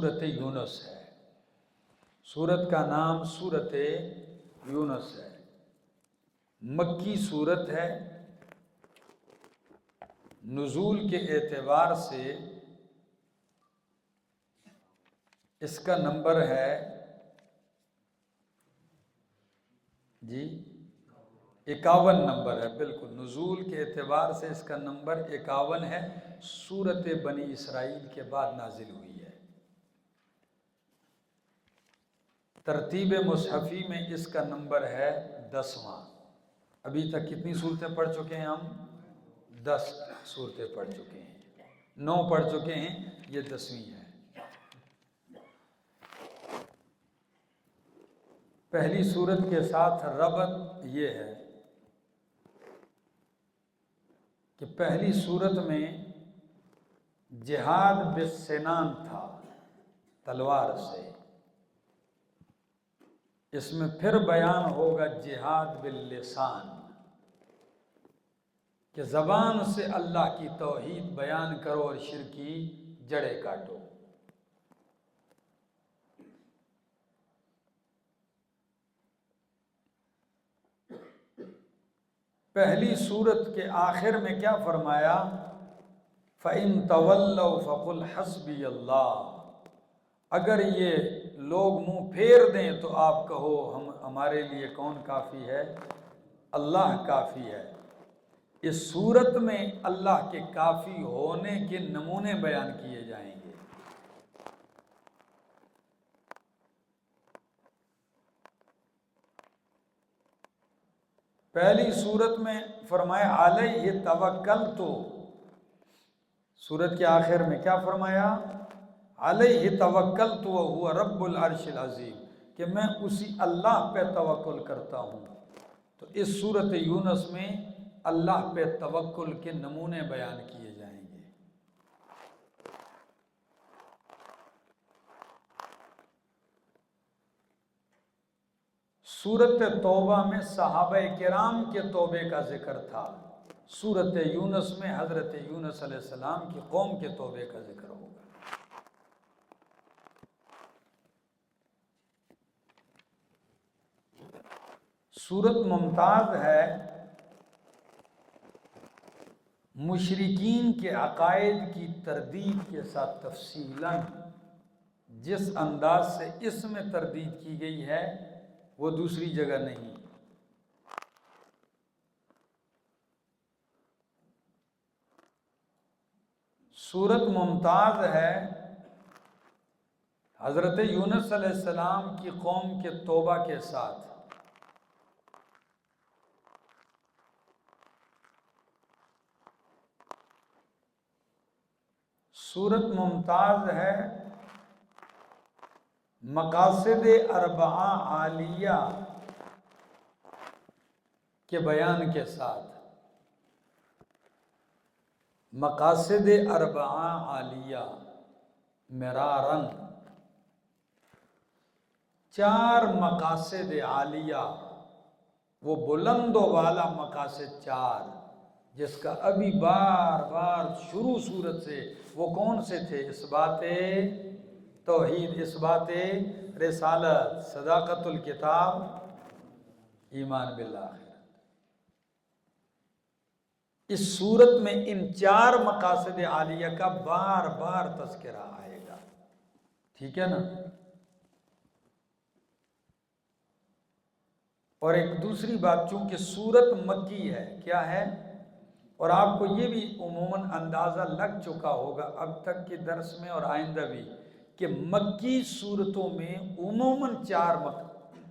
سورت یونس ہے. سورت کا نام سورت یونس ہے. مکی سورت ہے. نزول کے اعتبار سے اس کا نمبر ہے جی 51 نمبر ہے. بالکل نزول کے اعتبار سے اس کا نمبر 51 ہے. سورت بنی اسرائیل کے بعد نازل ہوئی ہے. ترتیب مصحفی میں اس کا نمبر ہے 10واں. ابھی تک کتنی صورتیں پڑھ چکے ہیں ہم؟ 10 صورتیں پڑھ چکے ہیں. 9 پڑھ چکے ہیں، یہ 10ویں ہے. پہلی صورت کے ساتھ ربط یہ ہے کہ پہلی صورت میں جہاد بالسنان تھا، تلوار سے. اس میں پھر بیان ہوگا جہاد باللسان، کہ زبان سے اللہ کی توحید بیان کرو اور شرک کی جڑیں کاٹو. پہلی صورت کے آخر میں کیا فرمایا؟ فَإِن تَوَلَّوْا فَقُلْ حَسْبِيَ اللَّهُ. اگر یہ لوگ منہ پھیر دیں تو آپ کہو ہمارے لیے کون کافی ہے؟ اللہ کافی ہے. اس صورت میں اللہ کے کافی ہونے کے نمونے بیان کیے جائیں گے. پہلی صورت میں فرمایا علیہ توکلت. صورت کے آخر میں کیا فرمایا؟ علیہ توکلت وہو رب العرش العظیم، کہ میں اسی اللہ پہ توکل کرتا ہوں. تو اس صورت یونس میں اللہ پہ توکل کے نمونے بیان کیے جائیں گے. سورت توبہ میں صحابہ کرام کے توبے کا ذکر تھا. سورت یونس میں حضرت یونس علیہ السلام کی قوم کے توبے کا ذکر ہوگا. سورت ممتاز ہے مشرکین کے عقائد کی تردید کے ساتھ تفصیلاً. جس انداز سے اس میں تردید کی گئی ہے وہ دوسری جگہ نہیں. سورت ممتاز ہے حضرت یونس علیہ السلام کی قوم کے توبہ کے ساتھ. سورت ممتاز ہے مقاصد اربعہ عالیہ کے بیان کے ساتھ. مقاصد اربعہ عالیہ مرارن، 4 مقاصد عالیہ، وہ بلند و بالا مقاصد 4 جس کا ابھی بار بار شروع صورت سے وہ کون سے تھے؟ اثبات توحید، اثبات رسالت، صداقت الکتاب، ایمان بالآخرت. اس صورت میں ان 4 مقاصد عالیہ کا بار بار تذکرہ آئے گا. ٹھیک ہے نا؟ اور ایک دوسری بات، چونکہ سورت مکی ہے، کیا ہے؟ اور آپ کو یہ بھی عموماً اندازہ لگ چکا ہوگا اب تک کے درس میں اور آئندہ بھی، کہ مکی صورتوں میں عموماً 4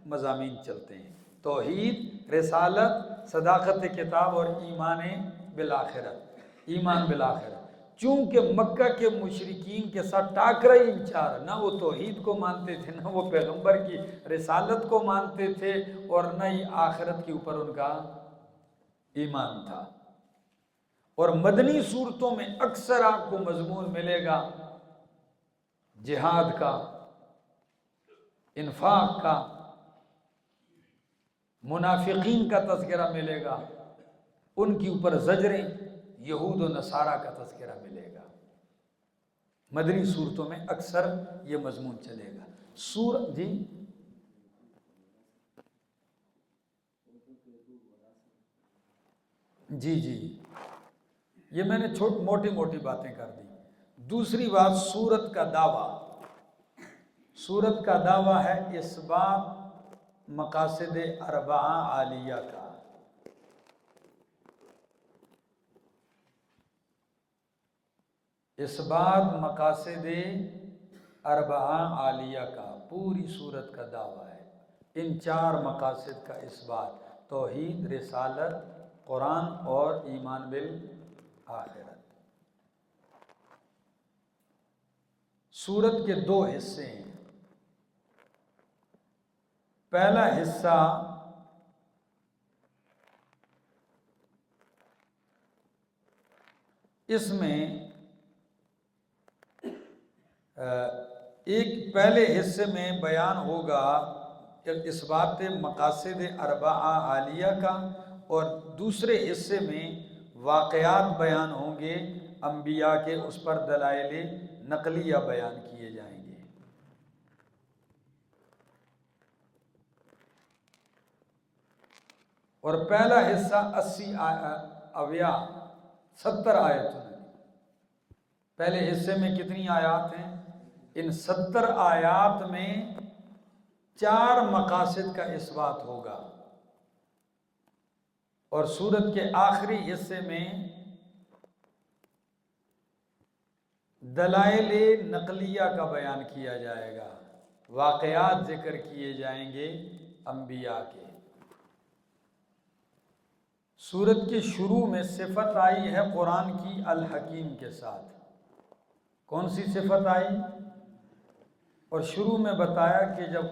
مضامین چلتے ہیں: توحید، رسالت، صداقت کتاب اور ایمان بالآخرت. ایمان بالآخرت. چونکہ مکہ کے مشرکین کے ساتھ ٹاکرا ہی ان 4، نہ وہ توحید کو مانتے تھے، نہ وہ پیغمبر کی رسالت کو مانتے تھے، اور نہ ہی آخرت کے اوپر ان کا ایمان تھا. اور مدنی صورتوں میں اکثر آپ کو مضمون ملے گا جہاد کا، انفاق کا، منافقین کا تذکرہ ملے گا، ان کے اوپر زجریں، یہود و نصارہ کا تذکرہ ملے گا. مدنی صورتوں میں اکثر یہ مضمون چلے گا. جی یہ میں نے موٹی موٹی باتیں کر دی. دوسری بات سورت کا دعویٰ. سورت کا دعویٰ ہے اثبات مقاصد اربعہ عالیہ کا. اثبات مقاصد اربعہ عالیہ کا پوری سورت کا دعویٰ ہے. ان 4 مقاصد کا اثبات: توحید، رسالت، قرآن اور ایمان بالآخرت. سورت کے 2 حصے ہیں. پہلا حصہ اس میں ایک پہلے حصے میں بیان ہوگا اثبات مقاصد اربعہ عالیہ کا، اور دوسرے حصے میں واقعات بیان ہوں گے انبیاء کے، اس پر دلائل نقلیہ بیان کیے جائیں گے. اور پہلا حصہ 70 آیتوں میں. پہلے حصے میں کتنی آیات ہیں؟ ان 70 آیات میں 4 مقاصد کا اثبات ہوگا. اور سورت کے آخری حصے میں دلائل نقلیہ کا بیان کیا جائے گا، واقعات ذکر کیے جائیں گے انبیاء کے. سورت کے شروع میں صفت آئی ہے قرآن کی الحکیم کے ساتھ. کون سی صفت آئی؟ اور شروع میں بتایا کہ جب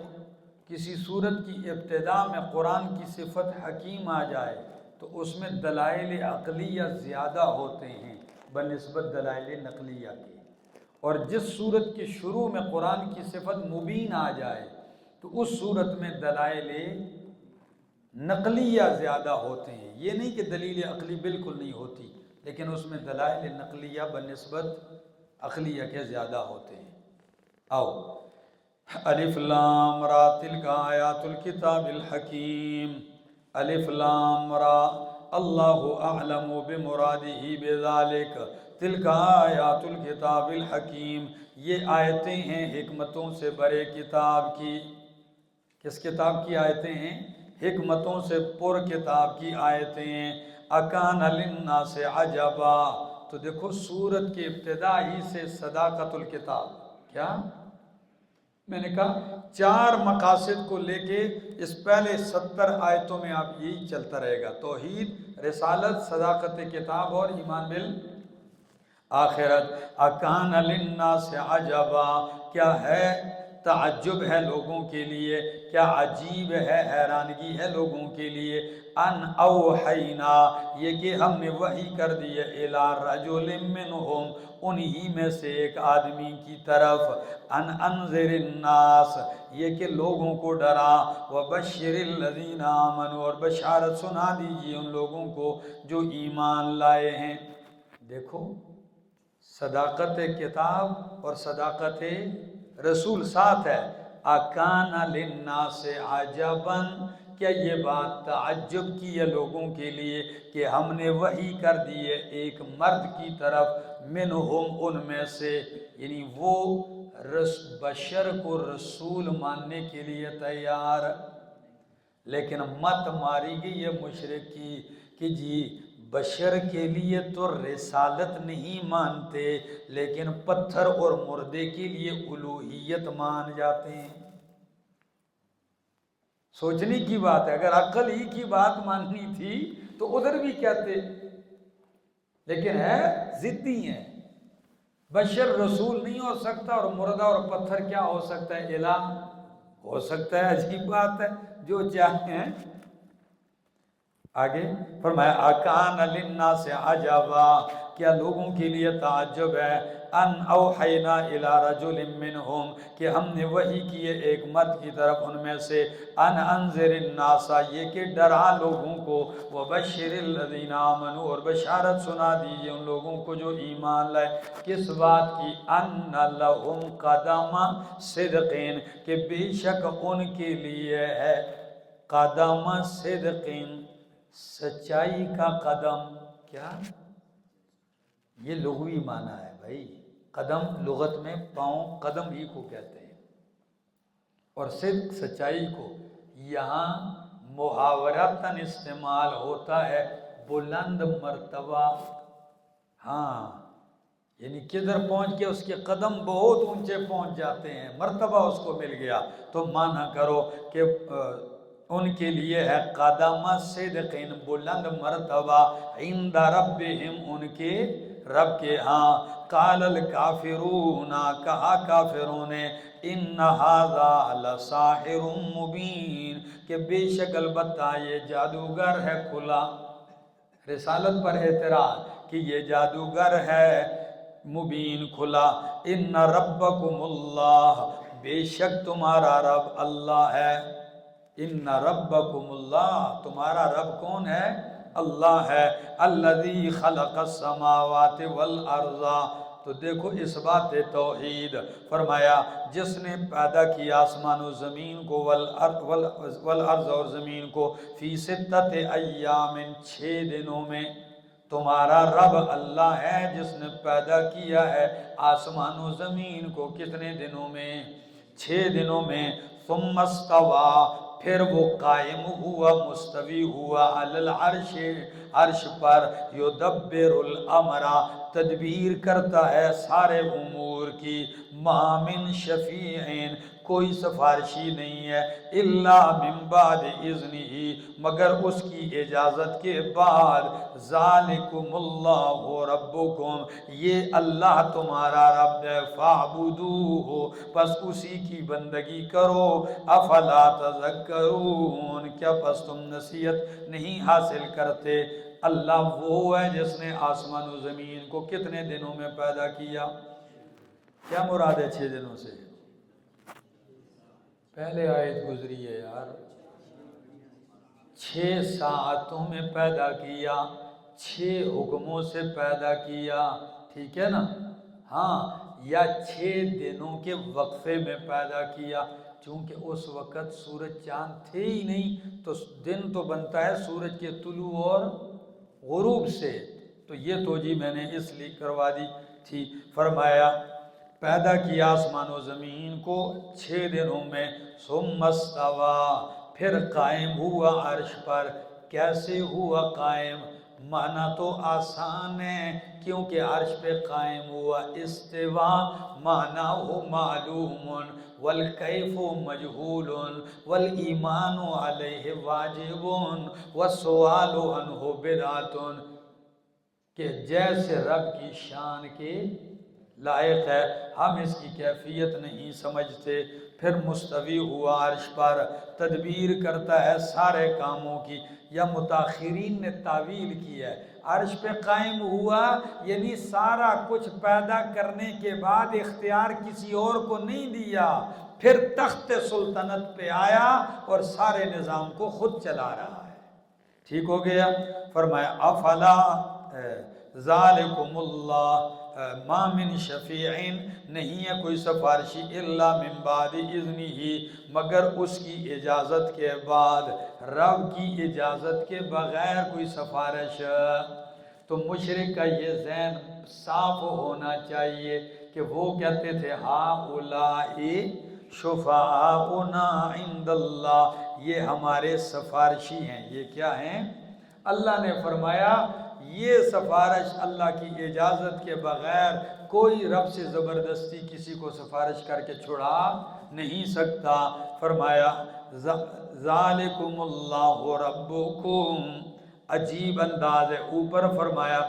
کسی سورت کی ابتدا میں قرآن کی صفت حکیم آ جائے تو اس میں دلائل عقلیہ زیادہ ہوتے ہیں بنسبت دلائل نقلیہ کے. اور جس سورت کے شروع میں قرآن کی صفت مبین آ جائے تو اس سورت میں دلائل نقلیہ زیادہ ہوتے ہیں. یہ نہیں کہ دلیل عقلی بالکل نہیں ہوتی، لیکن اس میں دلائل نقلیہ بنسبت عقلیہ کے زیادہ ہوتے ہیں. آؤ، الف لام را تلک آیات الکتاب الحکیم. الف لام را اللہ اعلم بمرادہ بذالک تلک آیات الکتاب الحکیم. یہ آیتیں ہیں حکمتوں سے بڑے کتاب کی. کس کتاب کی آیتیں ہیں؟ حکمتوں سے پر کتاب کی آیتیں ہیں. اکان للناس عجبا. تو دیکھو سورت کے ابتدا ہی سے صداقت الکتاب. کیا میں نے کہا؟ 4 مقاصد کو لے کے اس پہلے 70 آیتوں میں آپ یہی چلتا رہے گا: توحید، رسالت، صداقت کتاب اور ایمان بالآخرت. اکان للناس عجبا، کیا ہے تعجب ہے لوگوں کے لیے، کیا عجیب ہے، حیرانگی ہے لوگوں کے لیے. ان اوحینا، یہ کہ ہم نے وحی کر دی الی رجل منہم، انہی میں سے ایک آدمی کی طرف. ان انذر الناس، یہ کہ لوگوں کو ڈرا. وبشر الذین آمنوا، اور بشارت سنا دیجیے ان لوگوں کو جو ایمان لائے ہیں. دیکھو صداقت کتاب اور صداقت رسول ساتھ ہے. اکان للناس عجبا، کیا یہ بات تعجب کی ہے لوگوں کے لیے کہ ہم نے وحی کر دی ہے ایک مرد کی طرف، منہم ان میں سے، یعنی وہ بشر کو رسول ماننے کے لیے تیار. لیکن مت ماری گئی ہے مشرک کی کہ جی بشر کے لیے تو رسالت نہیں مانتے لیکن پتھر اور مردے کے لیے الوہیت مان جاتے ہیں. سوچنے کی بات ہے، اگر عقل ہی کی بات ماننی تھی تو ادھر بھی کہتے، لیکن ہے ضدی ہیں. بشر رسول نہیں ہو سکتا اور مردہ اور پتھر کیا ہو سکتا ہے؟ الہ ہو سکتا ہے. عجیب بات ہے، جو چاہیں. آگے فرمایا اکان للناس عجبا، کیا لوگوں کے لیے تعجب ہے، ان اوحینا الی رجل منہم، کہ ہم نے وحی کیے ایک مرد کی طرف ان میں سے، ان انذر الناس، یہ کہ ڈرا لوگوں کو، وبشر الذین آمنوا، اور بشارت سنا دیجئے ان لوگوں کو جو ایمان لائے، کس بات کی، ان لہم قدم صدقین، کہ بے شک ان کے لیے ہے قدم صدقین، سچائی کا قدم۔ کیا یہ لغوی معنی ہے بھائی، قدم لغت میں پاؤں، قدم ہی کو کہتے ہیں، اور صدق سچائی کو یہاں محاورتاً استعمال ہوتا ہے بلند مرتبہ، ہاں، یعنی کدھر پہنچ کے اس کے قدم بہت اونچے پہنچ جاتے ہیں، مرتبہ اس کو مل گیا، تو معنی کرو کہ ان کے لیے ہے قدم صدقین، بلند مرتبہ، عند ربہم، ان کے رب کے ہاں، قال الکافرون، کہا کافروں نے، ان ھذا لساحر مبین، کہ بے شک البتہ یہ جادوگر ہے کھلا، رسالت پر اعتراض کہ یہ جادوگر ہے مبین کھلا، ان ربکم اللہ، بے شک تمہارا رب اللہ ہے، ان ربکم اللہ، تمہارا رب کون ہے؟ اللہ ہے، الذی خلق السماوات والارض، تو دیکھو اس بات توحید، فرمایا جس نے پیدا کیا آسمان و زمین کو، والارض، اور زمین کو، فی ستت ایام، 6 دنوں میں، تمہارا رب اللہ ہے جس نے پیدا کیا ہے آسمان و زمین کو کتنے دنوں میں؟ 6 دنوں میں، ثم استوى، پھر وہ قائم ہوا، مستوی ہوا، علی العرش، عرش پر، یدبر الامر، تدبیر کرتا ہے سارے امور کی، ما من شفیع، کوئی سفارشی نہیں ہے، الا من بعد اذنہ، مگر اس کی اجازت کے بعد، ذالکم اللہ ربکم، یہ اللہ تمہارا رب ہے، فاعبدوہ، پس اسی کی بندگی کرو، افلا تذکرون، کیا پس تم نصیحت نہیں حاصل کرتے؟ اللہ وہ ہے جس نے آسمان و زمین کو کتنے دنوں میں پیدا کیا؟ کیا مراد ہے 6 دنوں سے؟ پہلے آیت گزری ہے یار، 6 ساعتوں میں پیدا کیا، 6 حکموں سے پیدا کیا، ٹھیک ہے نا؟ ہاں، یا 6 دنوں کے وقفے میں پیدا کیا، چونکہ اس وقت سورج چاند تھے ہی نہیں، تو دن تو بنتا ہے سورج کے طلوع اور غروب سے، تو یہ توجیہ میں نے اس لیے کروا دی تھی۔ فرمایا پیدا کیا آسمان و زمین کو 6 دنوں میں، ثم استوى، پھر قائم ہوا عرش پر، کیسے ہوا قائم؟ معنی تو آسان ہے، کیونکہ عرش پہ قائم ہوا، استوا معنی ہو معلوم، والکیف مجہول، والایمان علیہ واجب، والسؤال عنہ بدعۃ، کہ جیسے رب کی شان کے لائق ہے، ہم اس کی کیفیت نہیں سمجھتے۔ پھر مستوی ہوا عرش پر، تدبیر کرتا ہے سارے کاموں کی، یا متاخرین نے تعویل کی ہے، عرش پہ قائم ہوا یعنی سارا کچھ پیدا کرنے کے بعد اختیار کسی اور کو نہیں دیا، پھر تخت سلطنت پہ آیا اور سارے نظام کو خود چلا رہا ہے، ٹھیک ہو گیا؟ فرمایا افلا ذالکم اللہ، ما من شفیع، نہیں ہے کوئی سفارشی، الا من بعد اذنہ، مگر اس کی اجازت کے بعد، رب کی اجازت کے بغیر کوئی سفارش، تو مشرک کا یہ ذہن صاف ہونا چاہیے کہ وہ کہتے تھے ہؤلاء شفعاؤنا عند اللہ، یہ ہمارے سفارشی ہیں، یہ کیا ہیں؟ اللہ نے فرمایا یہ سفارش اللہ کی اجازت کے بغیر کوئی رب سے زبردستی کسی کو سفارش کر کے چھڑا نہیں سکتا۔ فرمایا ذالکم اللہ ربکم، عجیب انداز ہے، اوپر فرمایا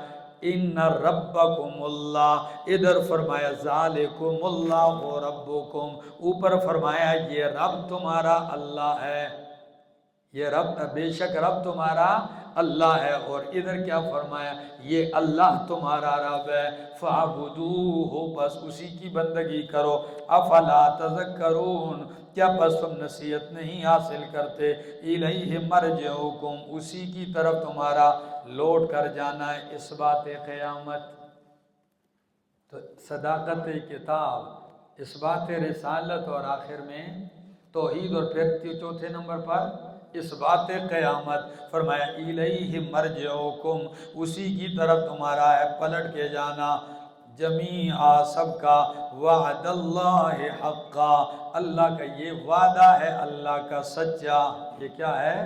ان ربکم اللہ، ادھر فرمایا ذالکم اللہ ربکم، اوپر فرمایا یہ رب تمہارا اللہ ہے، یہ رب بے شک رب تمہارا اللہ ہے، اور ادھر کیا فرمایا، یہ اللہ تمہارا رب ہے، فَعْبُدُوهُ بس اسی کی بندگی کرو، افلا تذکرون کیا بس تم نصیحت نہیں حاصل کرتے، الیہ مرجعکم اسی کی طرف تمہارا لوٹ کر جانا ہے، اس بات قیامت۔ تو صداقت کتاب، اس بات رسالت، اور آخر میں توحید، اور پھر چوتھے نمبر پر اس بات قیامت۔ فرمایا الیہ مرجعکم اسی کی طرف تمہارا ہے پلٹ کے جانا، جمیعا سب کا، وعد اللہ حقا اللہ کا یہ وعدہ ہے اللہ کا سچا، یہ کیا ہے،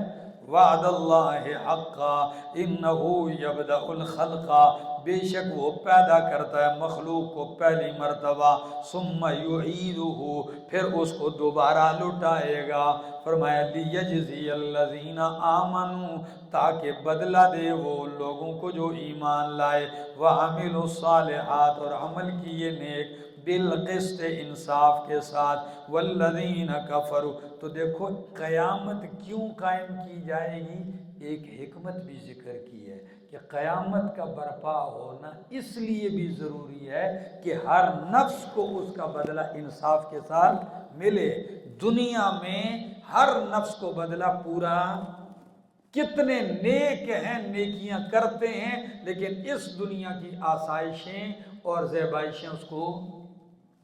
وعد اللہ حقا انہو یبدأ الخلقا بے شک وہ پیدا کرتا ہے مخلوق کو پہلی مرتبہ، ثم یعیدہ پھر اس کو دوبارہ لٹائے گا۔ فرمایا لیجزی الذین آمنوا تاکہ بدلہ دے وہ لوگوں کو جو ایمان لائے، وعملوا الصالحات اور عمل کیے نیک، بالقسط انصاف کے ساتھ، والذین کفروا تو دیکھو قیامت کیوں قائم کی جائے گی، ایک حکمت بھی ذکر کی ہے کہ قیامت کا برپا ہونا اس لیے بھی ضروری ہے کہ ہر نفس کو اس کا بدلہ انصاف کے ساتھ ملے۔ دنیا میں ہر نفس کو بدلہ پورا، کتنے نیک ہیں نیکیاں کرتے ہیں لیکن اس دنیا کی آسائشیں اور زیبائشیں اس کو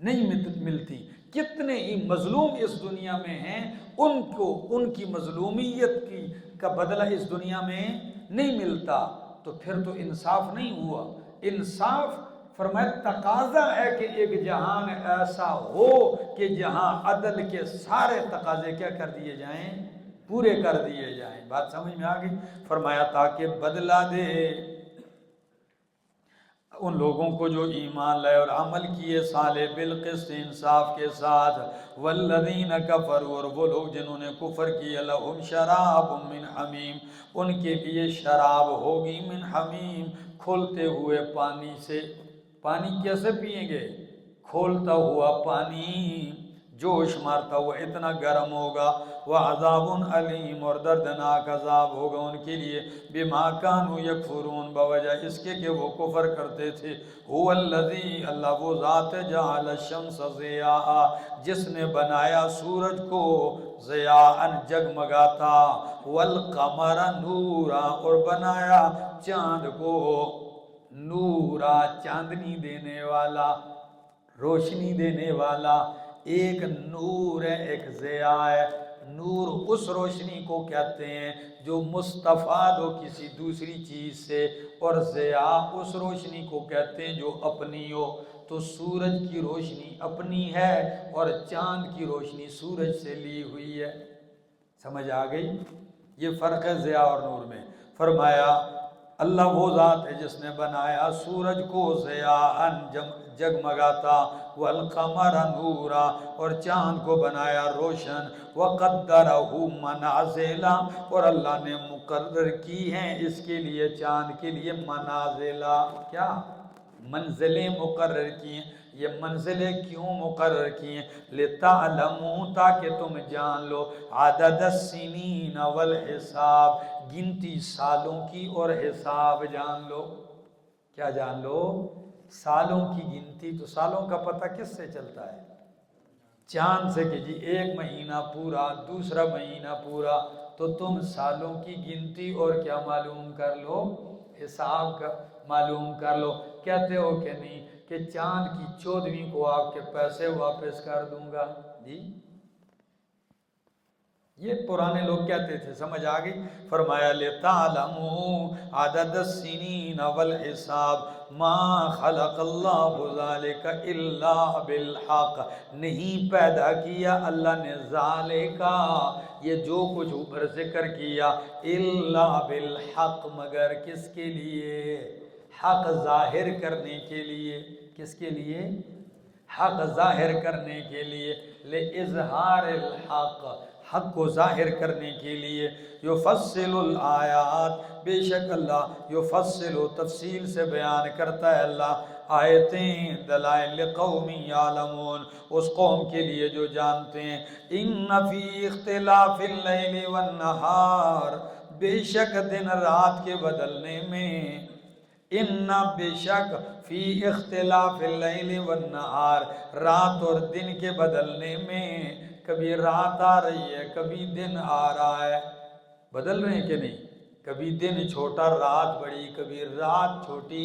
نہیں ملتی، کتنے ہی مظلوم اس دنیا میں ہیں ان کو ان کی مظلومیت کا بدلہ اس دنیا میں نہیں ملتا، تو پھر تو انصاف نہیں ہوا۔ انصاف فرمایا تقاضا ہے کہ ایک جہان ایسا ہو کہ جہاں عدل کے سارے تقاضے کیا کر دیے جائیں، پورے کر دیے جائیں۔ بات سمجھ میں آ گئی؟ فرمایا تاکہ بدلہ دے ان لوگوں کو جو ایمان لائے اور عمل کیے صالح بالقسط انصاف کے ساتھ، والذین کفروا اور وہ لوگ جنہوں نے کفر کیا، لہم شراب من حمیم ان کے لیے شراب ہوگی من حمیم کھولتے ہوئے پانی سے۔ پانی کیسے پئیں گے؟ کھولتا ہوا پانی، جوش مارتا ہوا اتنا گرم ہوگا، وعذاب علیم اور دردناک عذاب ہوگا ان کے لیے، بما کانوا یکفرون بوجہ اس کے کہ وہ کفر کرتے تھے۔ هو الذی اللہ وہ ذات جعل الشمس ضیاء جس نے بنایا سورج کو ضیاء جگمگاتا، والقمر نورا اور بنایا چاند کو نورا چاندنی دینے والا، روشنی دینے والا۔ ایک نور ہے ایک ضیاء ہے، نور اس روشنی کو کہتے ہیں جو مستفاد ہو کسی دوسری چیز سے، اور ضیاء اس روشنی کو کہتے ہیں جو اپنی ہو۔ تو سورج کی روشنی اپنی ہے اور چاند کی روشنی سورج سے لی ہوئی ہے، سمجھ آ گئی؟ یہ فرق ہے ضیاء اور نور میں۔ فرمایا اللہ وہ ذات ہے جس نے بنایا سورج کو ضیاء جگمگاتا، والقمر نورا اور چاند کو بنایا روشن، وقدرہ منازل اور اللہ نے مقرر کی ہیں اس کے لیے چاند کے لیے منازل، کیا منزلیں مقرر کی ہیں۔ یہ منزلیں کیوں مقرر کی ہیں؟ لِتَعْلَمُوا تاکہ تم جان لو، عدد السنین والحساب گنتی سالوں کی اور حساب جان لو۔ کیا جان لو؟ سالوں کی گنتی۔ تو سالوں کا پتہ کس سے چلتا ہے؟ چاند سے، کہ جی ایک مہینہ پورا، دوسرا مہینہ پورا، تو تم سالوں کی گنتی اور کیا معلوم کر لو، حساب کا معلوم کر لو۔ کہتے ہو کہ نہیں کہ چاند کی 14ویں کو آپ کے پیسے واپس کر دوں گا، جی یہ پرانے لوگ کہتے تھے، سمجھ آ گئی؟ فرمایا لِتَعْلَمُوا عَدَدَ السِّنِينَ وَالْحِسَابِ مَا خَلَقَ اللَّهُ ذَلِكَ إِلَّا بِالْحَقِّ نہیں پیدا کیا اللہ نے ذَلِكَ یہ جو کچھ اوپر ذکر کیا، إِلَّا بِالْحَقِّ مگر کس کے لیے؟ حق ظاہر کرنے کے لیے۔ کس کے لیے؟ حق ظاہر کرنے کے لیے، لِإِظْهَارِ الْحَقِّ حق کو ظاہر کرنے کے لیے۔ یفصل الآیات بے شک اللہ یفصل تفصیل سے بیان کرتا ہے اللہ آیتیں دلائل قوم یعلمون، اس قوم کے لیے جو جانتے ہیں۔ ان فی اختلاف اللیل والنہار، بے شک دن رات کے بدلنے میں، ان بے شک فی اختلاف اللیل والنہار، رات اور دن کے بدلنے میں، کبھی رات آ رہی ہے کبھی دن آ رہا ہے، بدل رہے ہیں کہ نہیں؟ کبھی دن چھوٹا رات بڑی، کبھی رات چھوٹی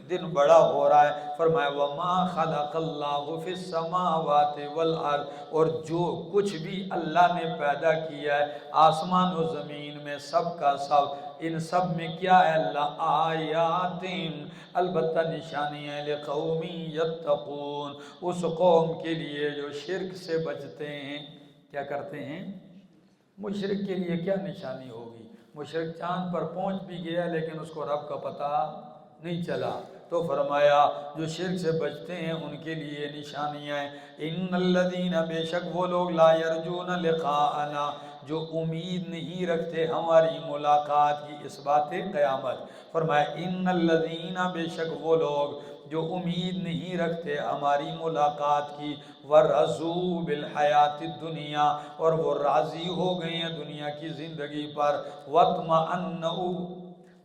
دن بڑا ہو رہا ہے۔ فرمایا وما خلق اللہ فی السماوات والارض، اور جو کچھ بھی اللہ نے پیدا کیا ہے آسمان و زمین میں، سب کا سب، ان سب میں کیا ہے اللہ؟ آیات، البتہ نشانیاں، لقوم یتقون، اس قوم کے لیے جو شرک سے بچتے ہیں۔ کیا کرتے ہیں؟ مشرک کے لیے کیا نشانی ہوگی؟ مشرک چاند پر پہنچ بھی گیا لیکن اس کو رب کا پتہ نہیں چلا، تو فرمایا جو شرک سے بچتے ہیں ان کے لیے نشانیاں ہیں۔ ان الذین، بے شک وہ لوگ، لا یرجون لقاءنا، جو امید نہیں رکھتے ہماری ملاقات کی، اس بات قیامت۔ فرمایا ان الذین، بے شک وہ لوگ جو امید نہیں رکھتے ہماری ملاقات کی، ورضوا بالحیات الدنیا، اور وہ راضی ہو گئے ہیں دنیا کی زندگی پر، واطمأنوا،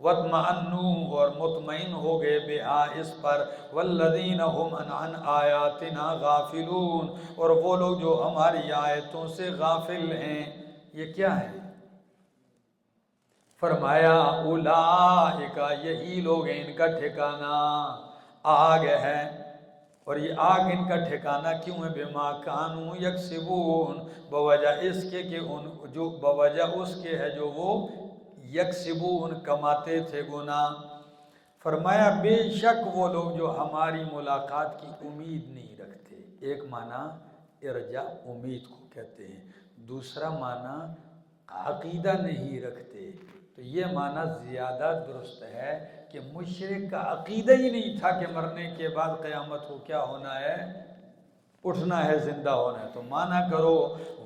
اور مطمئن ہو گئے، بہا، اس پر، والذین هم عن آیاتنا غافلون، اور وہ لوگ جو ہماری آیتوں سے غافل ہیں۔ یہ کیا ہے؟ فرمایا اولئک، یہی لوگ ہیں، ان کا ٹھکانہ آگ ہے۔ اور یہ آگ ان کا ٹھکانہ کیوں ہے؟ بما کانوا یکسبون، بوجہ اس کے کہ بوجہ اس کے ہے جو وہ یکسبون، کماتے تھے گناہ۔ فرمایا بے شک وہ لوگ جو ہماری ملاقات کی امید نہیں رکھتے۔ ایک معنی ارجا، امید کو کہتے ہیں، دوسرا معنی عقیدہ نہیں رکھتے۔ تو یہ معنی زیادہ درست ہے کہ مشرک کا عقیدہ ہی نہیں تھا کہ مرنے کے بعد قیامت کو کیا ہونا ہے؟ اٹھنا ہے، زندہ ہونا ہے۔ تو معنی کرو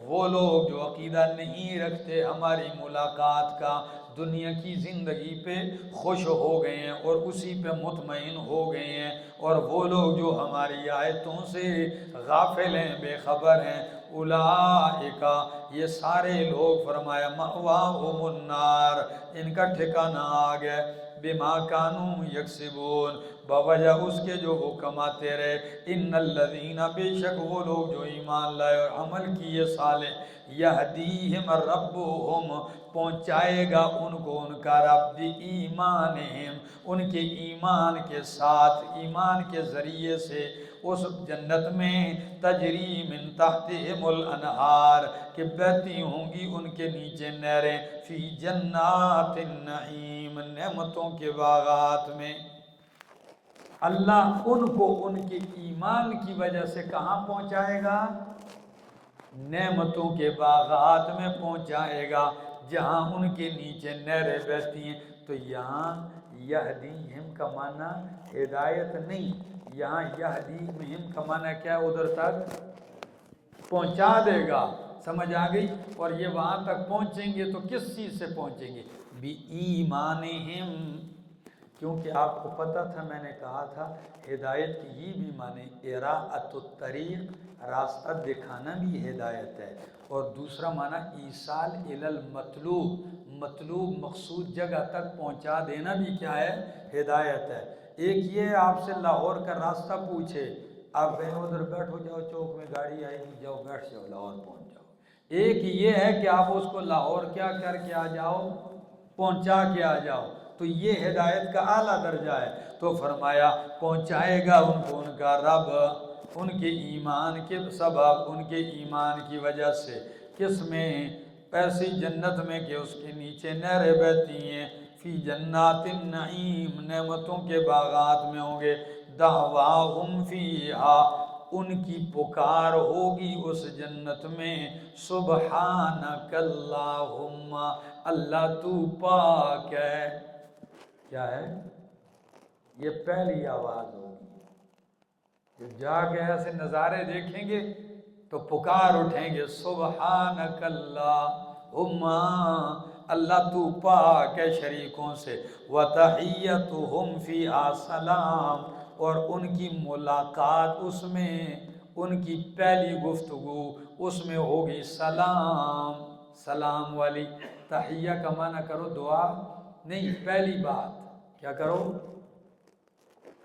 وہ لوگ جو عقیدہ نہیں رکھتے ہماری ملاقات کا، دنیا کی زندگی پہ خوش ہو گئے ہیں اور اسی پہ مطمئن ہو گئے ہیں، اور وہ لوگ جو ہماری آیتوں سے غافل ہیں، بے خبر ہیں، اولئک، یہ سارے لوگ، فرمایا مأواہم النار، ان کا ٹھکانہ آگ ہے، بما کانوا یکسبون، بوجہ اس کے جو وہ کماتے رہے۔ ان الذین، بے شک وہ لوگ جو ایمان لائے اور عمل کیے صالح، یہدیہم ربہم، پہنچائے گا ان کو ان کا رب، ایمانہم، ان کے ایمان کے ساتھ، ایمان کے ذریعے سے، اس جنت میں، تجری من تحتہم الانہار، کہ بہتی ہوں گی ان کے نیچے نہریں، فی جنات النعیم، نعمتوں کے باغات میں۔ اللہ ان کو ان کے ایمان کی وجہ سے کہاں پہنچائے گا؟ نعمتوں کے باغات میں پہنچائے گا، جہاں ان کے نیچے نہریں بہتی ہیں۔ تو یہاں یہدیہم کا معنی ہدایت نہیں، یہاں یہدیہم کا معنی کیا ہے؟ ادھر تک پہنچا دے گا، سمجھ آ گئی؟ اور یہ وہاں تک پہنچیں گے تو کس چیز سے پہنچیں گے؟ بِایمانہم، کیونکہ آپ کو پتہ تھا، میں نے کہا تھا ہدایت کی یہ بھی معنی اراءۃ الطریق، راستہ دکھانا بھی ہدایت ہے، اور دوسرا معنی ایصال الی المطلوب، مطلوب مقصود جگہ تک پہنچا دینا بھی کیا ہے؟ ہدایت ہے۔ ایک یہ آپ سے لاہور کا راستہ پوچھے، آپ کہیں ادھر بیٹھو، جاؤ چوک میں گاڑی آئے گی، جاؤ بیٹھ جاؤ، لاہور پہنچ جاؤ۔ ایک یہ ہے کہ آپ اس کو لاہور کیا کر کے آ جاؤ؟ پہنچا کے آ جاؤ، تو یہ ہدایت کا اعلیٰ درجہ ہے۔ تو فرمایا پہنچائے گا ان کو ان کا رب، ان کے ایمان کے سبب، ان کے ایمان کی وجہ سے، کس میں؟ ایسی جنت میں کہ اس کے نیچے نہریں بہتی ہیں، فی جنات النعیم، نعمتوں کے باغات میں ہوں گے، دعواہم فیہا، ان کی پکار ہوگی اس جنت میں، سبحانک اللہم، اللہ تو پاک ہے۔ کیا ہے؟ یہ پہلی آواز ہوگی، جب جا کے ایسے نظارے دیکھیں گے تو پکار اٹھیں گے، سبحانک اللہم، اللہ تو پاک ہے شریکوں سے، وتحیتہم فیہا سلام، اور ان کی ملاقات اس میں، ان کی پہلی گفتگو اس میں ہوگی سلام، سلام والی۔ تحیہ کا معنی کرو دعا نہیں، پہلی بات کیا کرو،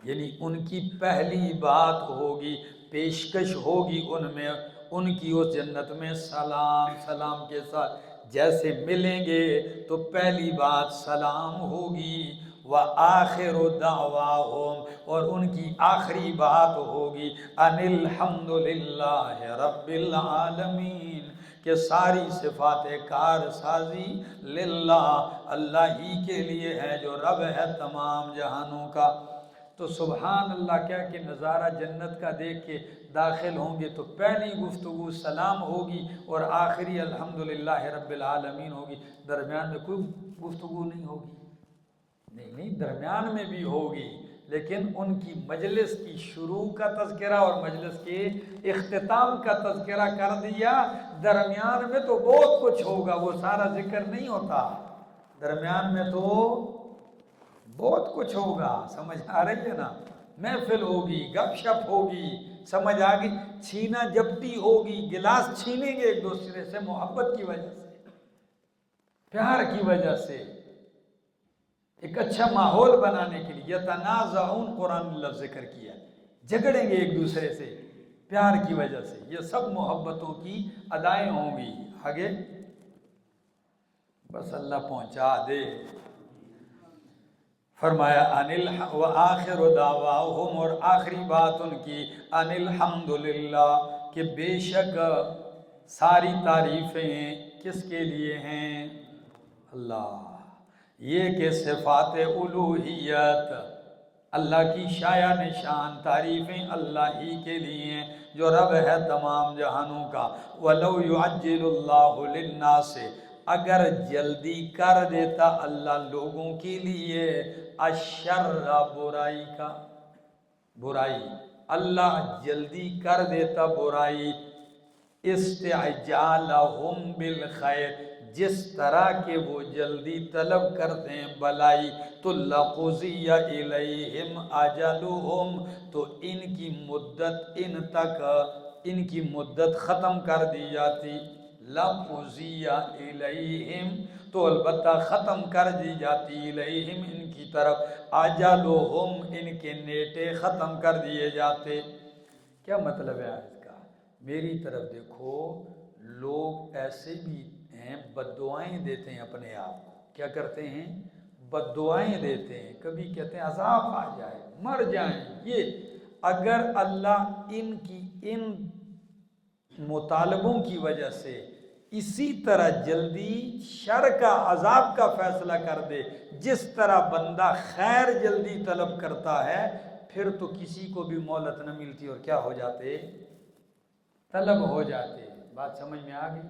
یعنی ان کی پہلی بات ہوگی، پیشکش ہوگی ان میں، ان کی اس جنت میں سلام، سلام کے ساتھ جیسے ملیں گے تو پہلی بات سلام ہوگی۔ وآخر دعواہم، اور ان کی آخری بات ہوگی ان الحمد للہ رب العالمین، کہ ساری صفات کار سازی للہ، اللہ ہی کے لیے ہے جو رب ہے تمام جہانوں کا۔ تو سبحان اللہ، کیا کہ نظارہ جنت کا دیکھ کے داخل ہوں گے تو پہلی گفتگو سلام ہوگی اور آخری الحمدللہ رب العالمین ہوگی۔ درمیان میں کوئی گفتگو نہیں ہوگی، نہیں، درمیان میں بھی ہوگی، لیکن ان کی مجلس کی شروع کا تذکرہ اور مجلس کے اختتام کا تذکرہ کر دیا۔ درمیان میں تو بہت کچھ ہوگا، وہ سارا ذکر نہیں ہوتا، درمیان میں تو بہت کچھ ہوگا، سمجھ آ رہی ہے نا؟ محفل ہوگی، گپ شپ ہوگی، سمجھ آ گئی، چھینا جپٹی ہوگی، گلاس چھینیں گے ایک دوسرے سے محبت کی وجہ سے، پیار کی وجہ سے، ایک اچھا ماحول بنانے کے لیے۔ یتنازعون، قرآن نے لفظ ذکر کیا، جھگڑیں گے ایک دوسرے سے پیار کی وجہ سے، یہ سب محبتوں کی ادائیں ہوں گی۔ آگے بس اللہ پہنچا دے۔ فرمایا وآخر دعواہم، اور آخری بات ان کی ان الحمدللہ، کہ بے شک ساری تعریفیں کس کے لیے ہیں؟ اللہ، یہ کہ صفات الوہیت، اللہ کی شایع نشان تعریفیں اللہ ہی کے لیے ہیں جو رب ہے تمام جہانوں کا۔ وَلَوْ يُعَجِّلُ اللَّهُ لِلنَّاسِ، اگر جلدی کر دیتا اللہ لوگوں کے لیے الشر، برائی کا، برائی، اللہ جلدی کر دیتا برائی، استعجالہم بالخیر، جس طرح کہ وہ جلدی طلب کرتے ہیں بلائی، تو لقضی الیہم اجلہم، تو ان کی مدت ان تک، ان کی مدت ختم کر دی جاتی۔ لقضی الیہم، تو البتہ ختم کر دی جاتی، الیہم ان کی طرف، اجلہم ان کے نیٹے ختم کر دیے جاتے۔ کیا مطلب ہے اس کا؟ میری طرف دیکھو، لوگ ایسے بھی ہیں بد دعائیں دیتے ہیں اپنے آپ کو، کیا کرتے ہیں؟ بد دعائیں دیتے ہیں، کبھی کہتے ہیں عذاب آ جائے، مر جائیں۔ یہ اگر اللہ ان کی ان مطالبوں کی وجہ سے اسی طرح جلدی شر کا، عذاب کا فیصلہ کر دے جس طرح بندہ خیر جلدی طلب کرتا ہے، پھر تو کسی کو بھی مہلت نہ ملتی اور کیا ہو جاتے؟ طلب ہو جاتے۔ بات سمجھ میں آ گئی؟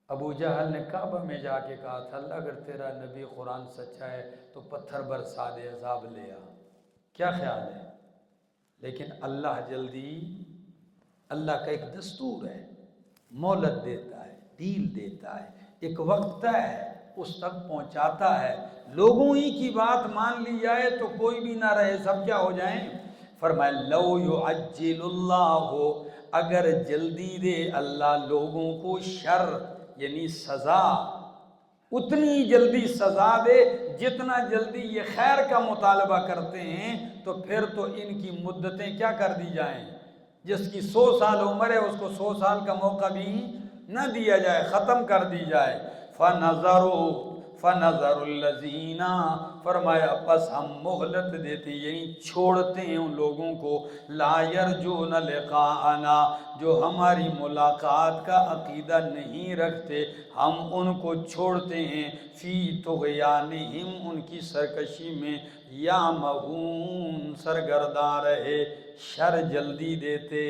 ابو جہل نے کعبہ میں جا کے کہا تھا اللہ اگر تیرا نبی قرآن سچا ہے تو پتھر برسا دے، عذاب لے آ، کیا خیال ہے؟ لیکن اللہ جلدی، اللہ کا ایک دستور ہے، مہلت دیتا ہے، ڈیل دیتا ہے، ایک وقت طے ہے، اس تک پہنچاتا ہے۔ لوگوں ہی کی بات مان لی جائے تو کوئی بھی نہ رہے، سب کیا ہو جائیں؟ فرمایا لو یعجل اللہ، اگر جلدی دے اللہ لوگوں کو شر، یعنی سزا، اتنی جلدی سزا دے جتنا جلدی یہ خیر کا مطالبہ کرتے ہیں، تو پھر تو ان کی مدتیں کیا کر دی جائیں؟ جس کی 100 سال عمر ہے اس کو 100 سال کا موقع بھی نہ دیا جائے، ختم کر دی جائے۔ فَنَظَرُ الَّذِينَ، فرمایا پس ہم مہلت دیتے، یعنی چھوڑتے ہیں ان لوگوں کو، لا يرجون لقاءنا، جو ہماری ملاقات کا عقیدہ نہیں رکھتے، ہم ان کو چھوڑتے ہیں، فی طغیانہم، ان کی سرکشی میں، یعمہون، سرگرداں رہے، شر جلدی دیتے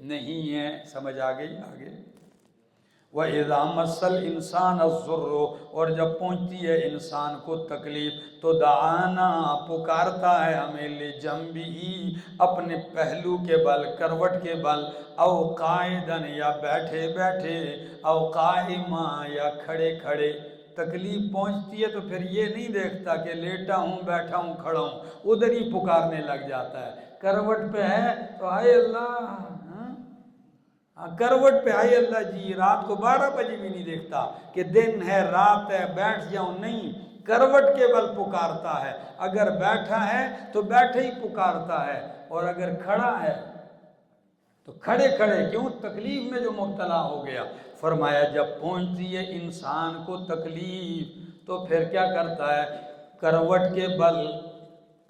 نہیں ہیں۔ سمجھ آ گئی؟ آگے وَإِذَا مَسَّ الْإِنسَانَ الضُّرُّ، اور جب پہنچتی ہے انسان کو تکلیف تو دعانا، پکارتا ہے ہمیں، لِجَنبِهِ، اپنے پہلو کے بل، کروٹ کے بل، او قائدن، یا بیٹھے بیٹھے، او قائما، یا کھڑے کھڑے۔ تکلیف پہنچتی ہے تو پھر یہ نہیں دیکھتا کہ لیٹا ہوں بیٹھا ہوں کھڑا ہوں، ادھر ہی پکارنے لگ جاتا ہے۔ کروٹ پہ ہے تو ہائے اللہ، کروٹ پہ ہائے اللہ جی، رات کو 12 بجے بھی نہیں دیکھتا کہ دن ہے رات ہے بیٹھ جاؤں، نہیں، کروٹ کے بل پکارتا ہے۔ اگر بیٹھا ہے تو بیٹھے ہی پکارتا ہے، اور اگر کھڑا ہے تو کھڑے کھڑے کیوں؟ تکلیف میں جو مبتلا ہو گیا۔ فرمایا جب پہنچتی ہے انسان کو تکلیف تو پھر کیا کرتا ہے؟ کروٹ کے بل،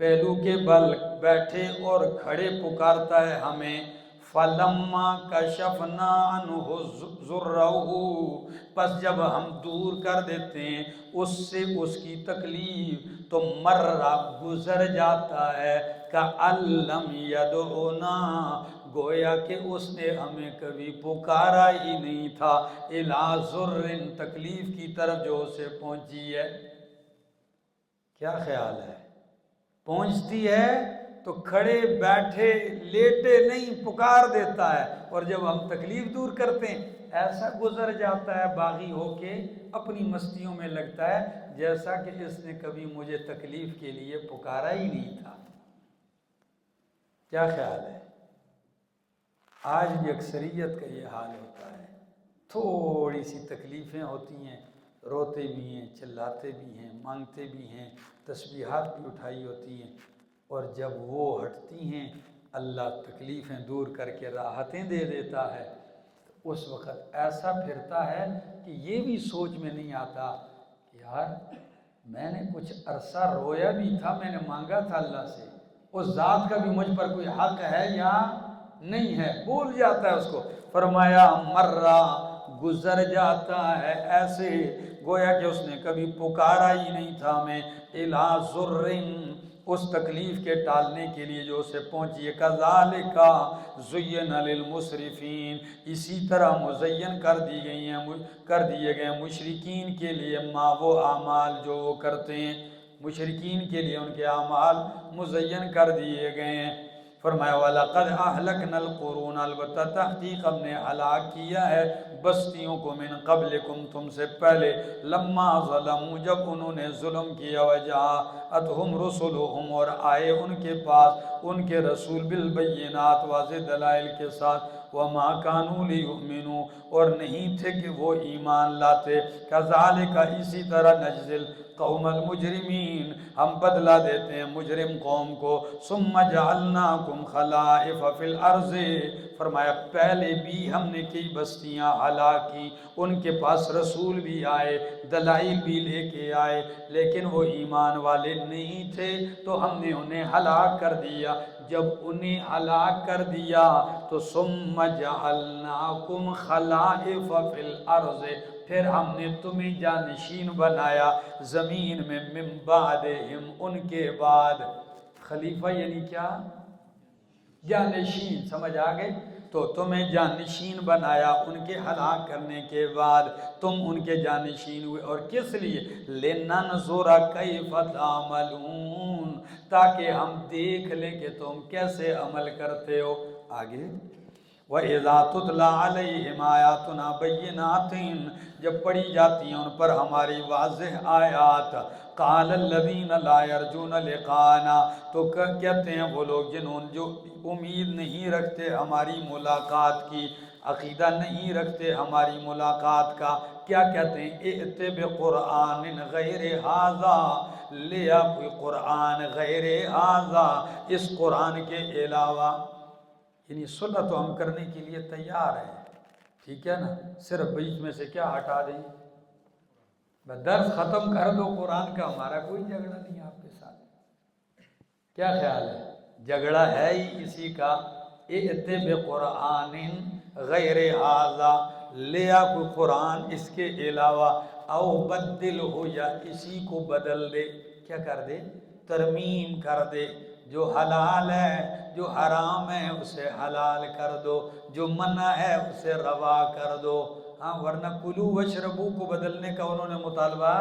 پہلو کے بل بیٹھے اور کھڑے پکارتا ہے ہمیں۔ فَلَمَّا كَشَفْنَا عَنْهُ ضُرَّهُ، پس جب ہم دور کر دیتے ہیں اس سے اس کی تکلیف، تو مرہ گزر جاتا ہے، كَأَن لَّمْ يَدْعُنَا، گویا کہ اس نے ہمیں کبھی پکارا ہی نہیں تھا، إِلَىٰ ضُرٍّ، تکلیف کی طرف جو اسے پہنچی ہے۔ کیا خیال ہے؟ پہنچتی ہے تو کھڑے بیٹھے لیٹے نہیں، پکار دیتا ہے، اور جب ہم تکلیف دور کرتے ہیں ایسا گزر جاتا ہے باغی ہو کے، اپنی مستیوں میں لگتا ہے جیسا کہ اس نے کبھی مجھے تکلیف کے لیے پکارا ہی نہیں تھا۔ کیا خیال ہے؟ آج بھی اکثریت کا یہ حال ہوتا ہے، تھوڑی سی تکلیفیں ہوتی ہیں، روتے بھی ہیں، چلاتے بھی ہیں، مانگتے بھی ہیں، تسبیحات بھی اٹھائی ہوتی ہیں، اور جب وہ ہٹتی ہیں اللہ تکلیفیں دور کر کے راحتیں دے دیتا ہے، تو اس وقت ایسا پھرتا ہے کہ یہ بھی سوچ میں نہیں آتا کہ یار میں نے کچھ عرصہ رویا بھی تھا، میں نے مانگا تھا اللہ سے، اس ذات کا بھی مجھ پر کوئی حق ہے یا نہیں ہے، بھول جاتا ہے اس کو۔ فرمایا مرہ گزر جاتا ہے ایسے گویا کہ اس نے کبھی پکارا ہی نہیں تھا ہمیں، إِلَىٰ ضُرٍّ، اس تکلیف کے ٹالنے کے لیے جو اسے پہنچی ہے۔ كَذَلِكَ زُيِّنَ لِلْمُسْرِفِينَ، اسی طرح مزین کر دیے گئے مشرکین کے لیے ما وہ اعمال جو وہ کرتے ہیں، مشرکین کے لیے ان کے اعمال مزین کر دیے گئے ہیں۔ فرمایا وَلَقَدْ أَهْلَكْنَا الْقُرُونَ، البتہ تحقیق ہم نے ہلاک کیا ہے بستیوں کو، من قبلکم، تم سے پہلے، لما ظلموا، جب انہوں نے ظلم کیا، وجاءتهم رسلهم، اور آئے ان کے پاس ان کے رسول، بالبینات، واضح دلائل کے ساتھ، وما كانوا ليؤمنوا، اور نہیں تھے کہ وہ ایمان لاتے، كذلك، اسی طرح، نجزی القوم المجرمین، ہم بدلہ دیتے ہیں مجرم قوم کو۔ ثم جعلناکم خلائف فی الارض، فرمایا پہلے بھی ہم نے کئی بستیاں ہلاک کی، ان کے پاس رسول بھی آئے، دلائل بھی لے کے آئے، لیکن وہ ایمان والے نہیں تھے تو ہم نے انہیں ہلاک کر دیا۔ جب انہیں ہلاک کر دیا تو ثم جعلناکم خلائف فی الارض، پھر ہم نے تمہیں جانشین بنایا زمین میں، من بعدہم، ان کے بعد۔ خلیفہ یعنی کیا؟ جانشین، سمجھ آگئے؟ تو تمہیں جانشین بنایا ان کے ہلاک کرنے کے بعد، تم ان کے جانشین ہوئے، اور کس لیے؟ لِنَنْظُرَ كَيْفَ تَعْمَلُونَ، تاکہ ہم دیکھ لیں کہ تم کیسے عمل کرتے ہو۔ آگے وَإِذَا تُتْلَى عَلَيْهِمْ آيَاتُنَا بَيِّنَاتٍ، جب پڑھی جاتی ہیں ان پر ہماری واضح آیات، قَالَ الَّذِينَ لَا يَرْجُونَ لِقَاءَنَا، تو کہتے ہیں وہ لوگ جنہوں جو امید نہیں رکھتے ہماری ملاقات کی، عقیدہ نہیں رکھتے ہماری ملاقات کا، کیا کہتے ہیں؟ ائت بقرآن غیر ھذا، لیا کوئی قرآن غیر ھذا، اس قرآن کے علاوہ، یعنی صلح تو ہم کرنے کے لیے تیار ہیں، ٹھیک ہے نا، صرف بیچ میں سے کیا ہٹا دیں؟ درس ختم کر دو قرآن کا، ہمارا کوئی جھگڑا نہیں آپ کے ساتھ۔ کیا خیال ہے؟ جھگڑا ہے ہی اسی کا، ائت بقرآن غیر ھذا، لیا کوئی قرآن اس کے علاوہ، او بدل ہو، یا اسی کو بدل دے، کیا کر دے؟ ترمیم کر دے، جو حلال ہے جو حرام ہے اسے حلال کر دو، جو منع ہے اسے روا کر دو۔ ہاں، ورنہ کلو وشربو کو بدلنے کا انہوں نے مطالبہ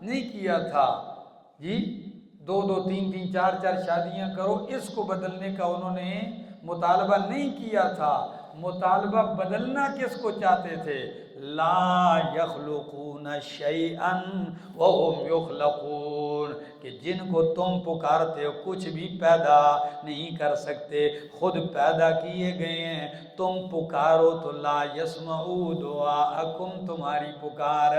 نہیں کیا تھا جی، 2 3 4 4 شادیاں کرو، اس کو بدلنے کا انہوں نے مطالبہ نہیں کیا تھا، مطالبہ بدلنا کس کو چاہتے تھے؟ لا یخلقون شیئا وهم یخلقون، کہ جن کو تم پکارتے ہو کچھ بھی پیدا نہیں کر سکتے، خود پیدا کیے گئے ہیں۔ تم پکارو تو لا یسمعوا دعاءکم، تمہاری پکار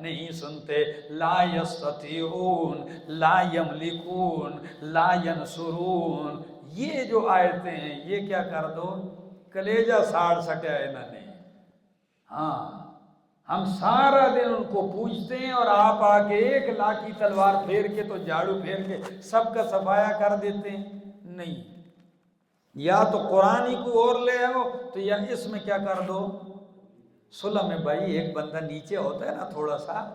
نہیں سنتے۔ لا یستطیعون، لا یملکون، لا ینصرون، یہ جو آیتیں ہیں یہ کیا کر دو، کلیجہ ساڑ سکیا انہوں نے۔ ہاں ہم سارا دن ان کو پوچھتے ہیں اور آپ آ کے ایک لاٹھی تلوار پھیر کے تو جھاڑو پھیر کے سب کا صفایا کر دیتے ہیں؟ نہیں، یا تو قرآن ہی کو اور لے آؤ تو یا اس میں کیا کر دو، صلح میں بھائی ایک بندہ نیچے ہوتا ہے نا تھوڑا سا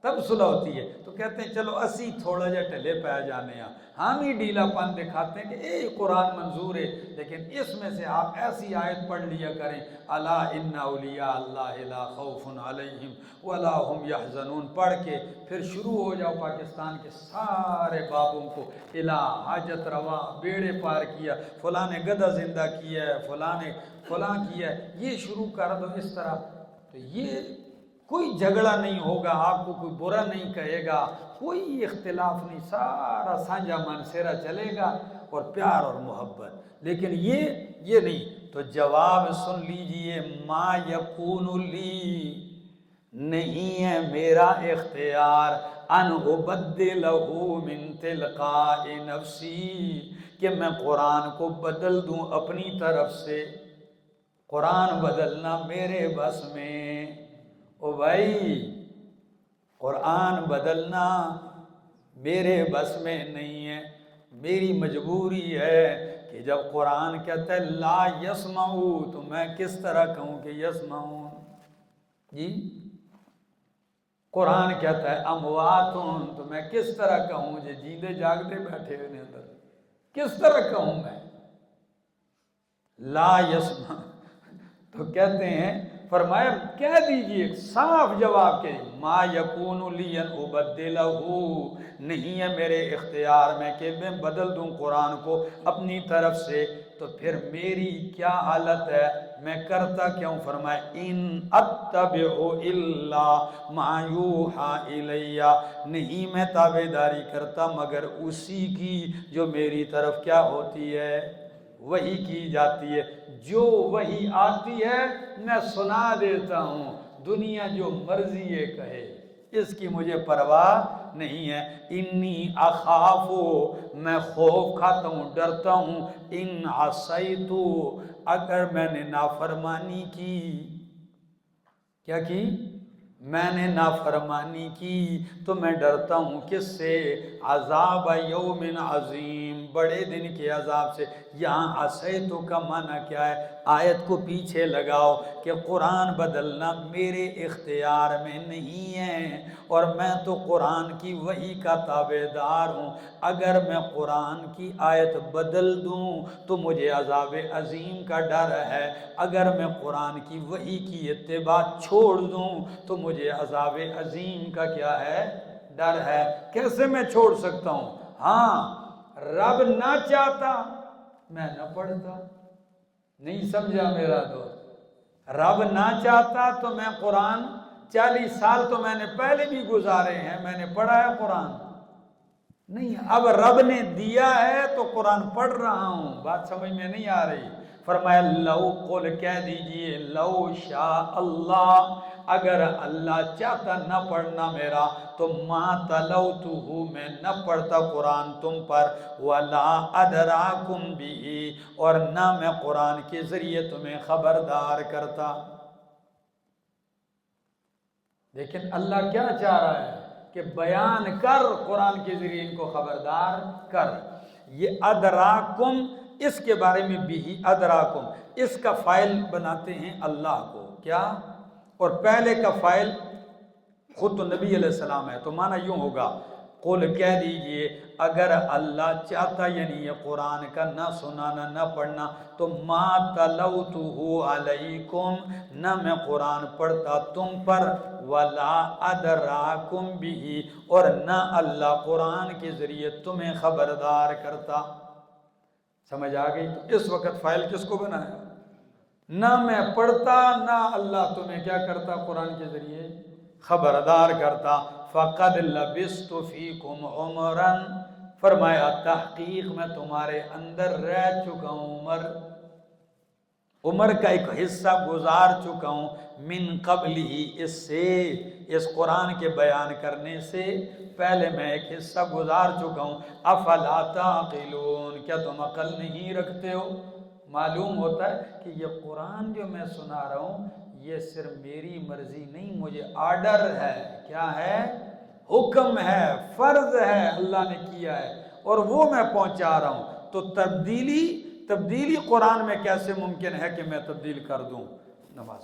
تب صلح ہوتی ہے، تو کہتے ہیں چلو اسی تھوڑا جا ٹھلے پہ جانے ہیں، ہم ہی ڈھیلا پن دکھاتے ہیں کہ اے قرآن منظور ہے، لیکن اس میں سے آپ ایسی آیت پڑھ لیا کریں، الا ان اولیاء اللہ لا خوف علیہم ولا هم یحزنون، پڑھ کے پھر شروع ہو جاؤ پاکستان کے سارے بابوں کو، الہ حاجت روا، بیڑے پار کیا، فلاں نے گدھا زندہ کیا ہے، فلاں نے فلاں کیا ہے، یہ شروع کر دو اس طرح، تو یہ کوئی جھگڑا نہیں ہوگا، آپ کو کوئی برا نہیں کہے گا، کوئی اختلاف نہیں، سارا سانجا منصرہ چلے گا اور پیار اور محبت۔ لیکن یہ نہیں، تو جواب سن لیجئے، ما یکون لی، نہیں ہے میرا اختیار، ان ابدلہ من تلقاء نفسی، کہ میں قرآن کو بدل دوں اپنی طرف سے، قرآن بدلنا میرے بس میں، او بھائی قرآن بدلنا میرے بس میں نہیں ہے، میری مجبوری ہے کہ جب قرآن کہتا ہے لا یسمعو تو میں کس طرح کہوں کہ یسمعون؟ جی قرآن کہتا ہے امواتون تو میں کس طرح کہوں جی جیندے جاگتے بیٹھے ہوئے اندر، کس طرح کہوں میں لا یسمع؟ تو کہتے ہیں فرمایا کہہ دیجئے، صاف جواب کے ما یکون لی ان ابدلہ، نہیں ہے میرے اختیار میں کہ میں بدل دوں قرآن کو اپنی طرف سے، تو پھر میری کیا حالت ہے، میں کرتا کیوں؟ فرمایا ان اتبع الا ما یوحی الی، نہیں میں تابعداری کرتا مگر اسی کی جو میری طرف کیا ہوتی ہے، وحی کی جاتی ہے، جو وحی آتی ہے میں سنا دیتا ہوں، دنیا جو مرضی یہ کہے اس کی مجھے پرواہ نہیں ہے۔ انی اخافو، میں خوف کھاتا ہوں، ڈرتا ہوں، ان عصیتو، اگر میں نے نافرمانی کی، کیا کی؟ میں نے نافرمانی کی تو میں ڈرتا ہوں کس سے؟ عذاب یوم عظیم، بڑے دن کے عذاب سے۔ یہاں عصیتو کا معنی کیا ہے؟ آیت کو پیچھے لگاؤ کہ قرآن بدلنا میرے اختیار میں نہیں ہے، اور میں تو قرآن کی وحی کا تابعدار ہوں، اگر میں قرآن کی آیت بدل دوں تو مجھے عذاب عظیم کا ڈر ہے، اگر میں قرآن کی وحی کی اتباع چھوڑ دوں تو مجھے عذاب عظیم کا کیا ہے؟ ڈر ہے۔ کیسے میں چھوڑ سکتا ہوں؟ ہاں رب نہ چاہتا میں نہ پڑھتا، نہیں سمجھا میرا دوست، رب نہ چاہتا تو میں قرآن 40 سال تو میں نے پہلے بھی گزارے ہیں، میں نے پڑھا ہے قرآن نہیں، اب رب نے دیا ہے تو قرآن پڑھ رہا ہوں، بات سمجھ میں نہیں آ رہی؟ فرمایا لو، قل کہہ دیجئے لو شاء اللہ، اگر اللہ چاہتا نہ پڑھنا میرا تو ما تلوتہ، میں نہ پڑھتا قرآن تم پر، ولا ادراکم بھی، اور نہ میں قرآن کے ذریعے تمہیں خبردار کرتا۔ لیکن اللہ کیا چاہ رہا ہے کہ بیان کر، قرآن کے ذریعے ان کو خبردار کر۔ یہ ادراکم، اس کے بارے میں بھی ادراکم، اس کا فاعل بناتے ہیں اللہ کو، کیا؟ اور پہلے کا فاعل خود تو نبی علیہ السلام ہے، تو معنی یوں ہوگا، قل کہہ دیجئے اگر اللہ چاہتا، یعنی یہ قرآن کا نہ سنانا نہ پڑھنا، تو ما تلوتہ علیکم، نہ میں قرآن پڑھتا تم پر، ولا ادراکم بھی، اور نہ اللہ قرآن کے ذریعے تمہیں خبردار کرتا۔ سمجھ آ گئی؟ تو اس وقت فاعل کس کو بنایا؟ نہ میں پڑھتا نہ اللہ تمہیں کیا کرتا قرآن کے ذریعے خبردار کرتا۔ فَقَدْ لَبِثْتُ فِيكُمْ عُمْرًا، فرمایا تحقیق میں تمہارے اندر رہ چکا ہوں، عمر کا ایک حصہ گزار چکا ہوں، من قبل ہی، اس سے، اس قرآن کے بیان کرنے سے پہلے میں ایک حصہ گزار چکا ہوں۔ افلا تعقلون، کیا تم عقل نہیں رکھتے ہو؟ معلوم ہوتا ہے کہ یہ قرآن جو میں سنا رہا ہوں یہ صرف میری مرضی نہیں، مجھے آرڈر ہے، کیا ہے؟ حکم ہے، فرض ہے، اللہ نے کیا ہے اور وہ میں پہنچا رہا ہوں۔ تو تبدیلی قرآن میں کیسے ممکن ہے کہ میں تبدیل کر دوں؟ نماز